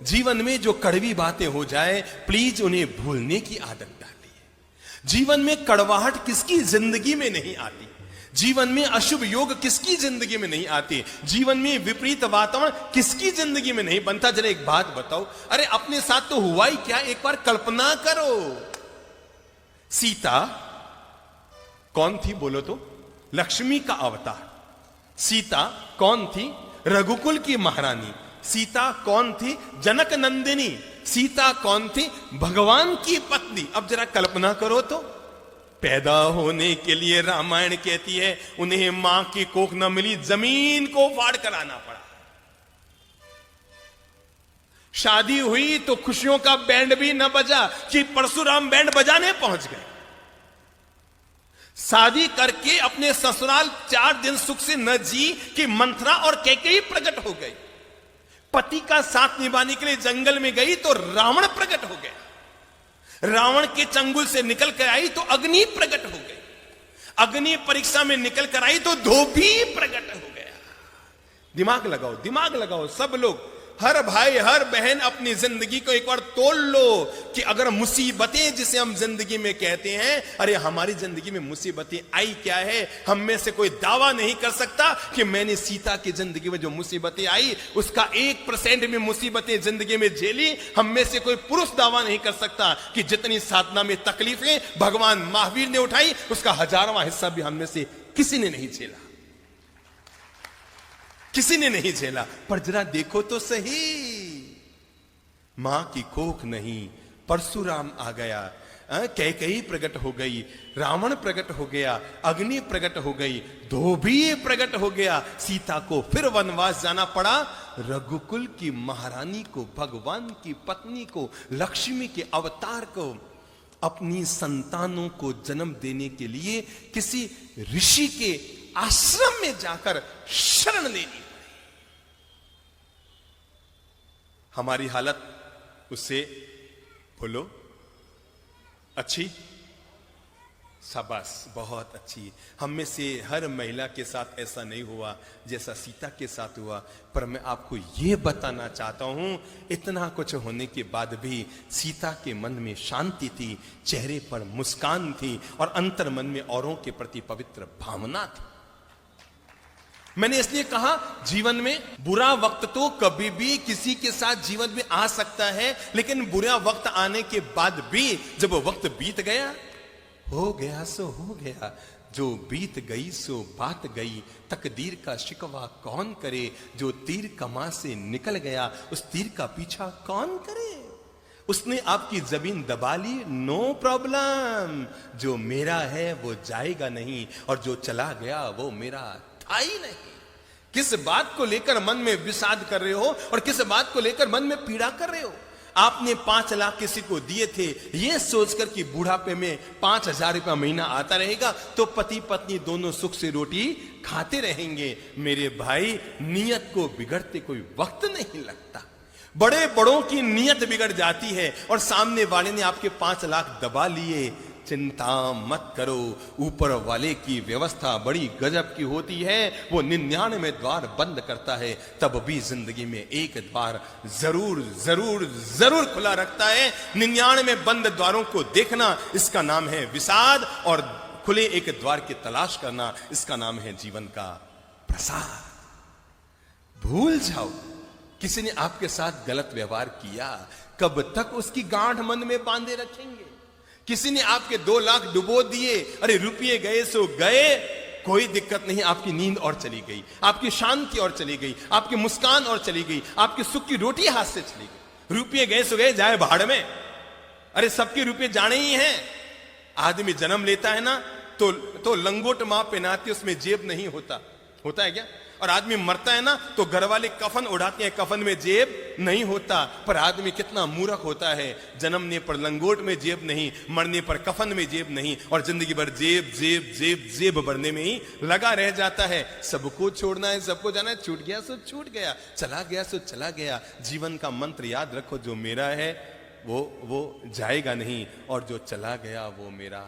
जीवन में जो कड़वी बातें हो जाए प्लीज उन्हें भूलने की आदत डालिए। जीवन में कड़वाहट किसकी जिंदगी में नहीं आती, जीवन में अशुभ योग किसकी जिंदगी में नहीं आती, जीवन में विपरीत वातावरण किसकी जिंदगी में नहीं बनता। जरा एक बात बताओ, अरे अपने साथ तो हुआ ही क्या, एक बार कल्पना करो। सीता कौन थी बोलो तो? लक्ष्मी का अवतार। सीता कौन थी? रघुकुल की महारानी। सीता कौन थी? जनक नंदिनी। सीता कौन थी? भगवान की पत्नी। अब जरा कल्पना करो तो, पैदा होने के लिए रामायण कहती है उन्हें मां की कोख न मिली, जमीन को फाड़ कर आना पड़ा। शादी हुई तो खुशियों का बैंड भी न बजा कि परशुराम बैंड बजाने पहुंच गए। शादी करके अपने ससुराल 4 दिन सुख से न जी कि मंथरा और कैकेयी प्रकट हो गई। पति का साथ निभाने के लिए जंगल में गई तो रावण प्रकट हो गया। रावण के चंगुल से निकल कर आई तो अग्नि प्रकट हो गई। अग्नि परीक्षा में निकल कर आई तो धोबी प्रकट हो गया। दिमाग लगाओ, दिमाग लगाओ सब लोग, हर भाई हर बहन अपनी जिंदगी को एक बार तोल लो कि अगर मुसीबतें जिसे हम जिंदगी में कहते हैं, अरे हमारी जिंदगी में मुसीबतें आई क्या है। हम में से कोई दावा नहीं कर सकता कि मैंने सीता की जिंदगी में जो मुसीबतें आई उसका 1% में मुसीबतें जिंदगी में झेली। हम में से कोई पुरुष दावा नहीं कर सकता कि जितनी साधना में तकलीफें भगवान महावीर ने उठाई उसका 1000वां हिस्सा भी हम में से किसी ने नहीं झेला, किसी ने नहीं झेला। पर जरा देखो तो सही, मां की कोख नहीं, परशुराम आ गया, कैकेयी प्रकट हो गई, रावण प्रकट हो गया, अग्नि प्रकट हो गई, धोबी प्रकट हो गया। सीता को फिर वनवास जाना पड़ा। रघुकुल की महारानी को, भगवान की पत्नी को, लक्ष्मी के अवतार को अपनी संतानों को जन्म देने के लिए किसी ऋषि के आश्रम में जाकर शरण लेनी पड़ी। हमारी हालत उससे बोलो अच्छी? शाबाश, बहुत अच्छी। हम में से हर महिला के साथ ऐसा नहीं हुआ जैसा सीता के साथ हुआ। पर मैं आपको यह बताना चाहता हूं, इतना कुछ होने के बाद भी सीता के मन में शांति थी, चेहरे पर मुस्कान थी और अंतर मन में औरों के प्रति पवित्र भावना थी। मैंने इसलिए कहा, जीवन में बुरा वक्त तो कभी भी किसी के साथ जीवन में आ सकता है, लेकिन बुरा वक्त आने के बाद भी जब वो वक्त बीत गया, हो गया सो हो गया, जो बीत गई सो बात गई, तकदीर का शिकवा कौन करे, जो तीर कमा से निकल गया उस तीर का पीछा कौन करे। उसने आपकी जमीन दबा ली, नो प्रॉब्लम, जो मेरा है वो जाएगा नहीं और जो चला गया वो मेरा था ही नहीं। किस बात को लेकर मन में विषाद कर रहे हो और किस बात को लेकर मन में पीड़ा कर रहे हो। आपने 5 लाख किसी को दिए थे ये सोचकर कि बुढ़ापे में 5000 रुपया महीना आता रहेगा तो पति पत्नी दोनों सुख से रोटी खाते रहेंगे। मेरे भाई, नियत को बिगड़ते कोई वक्त नहीं लगता। बड़े बड़ों की नियत बिगड़ जाती है और सामने वाले ने आपके 5 लाख दबा लिए। चिंता मत करो, ऊपर वाले की व्यवस्था बड़ी गजब की होती है। वो 99 द्वार बंद करता है, तब भी जिंदगी में एक द्वार जरूर जरूर जरूर खुला रखता है। 99 बंद द्वारों को देखना, इसका नाम है विषाद, और खुले एक द्वार की तलाश करना, इसका नाम है जीवन का प्रसाद। भूल जाओ, किसी ने आपके साथ गलत व्यवहार किया, कब तक उसकी गांठ मन में बांधे रखेंगे। किसी ने आपके 2 लाख डुबो दिए, अरे रुपये गए सो गए, कोई दिक्कत नहीं, आपकी नींद और चली गई, आपकी शांति और चली गई, आपकी मुस्कान और चली गई, आपकी सुख की रोटी हाथ से चली गई। रुपये गए सो गए, जाए भाड़ में। अरे सबके रुपये जाने ही हैं। आदमी जन्म लेता है ना तो लंगोट मां पहनाती, उसमें जेब नहीं होता, होता है क्या? और आदमी मरता है ना तो घर वाले कफन उड़ाते हैं, कफन में जेब नहीं होता। पर आदमी कितना मूर्ख होता है, जन्मने पर लंगोट में जेब नहीं, मरने पर कफन में जेब नहीं, और जिंदगी भर जेब जेब जेब जेब भरने में ही लगा रह जाता है। सबको छोड़ना है, सबको जाना है, छूट गया सो छूट गया, चला गया सो चला गया। जीवन का मंत्र याद रखो, जो मेरा है वो जाएगा नहीं, और जो चला गया वो मेरा।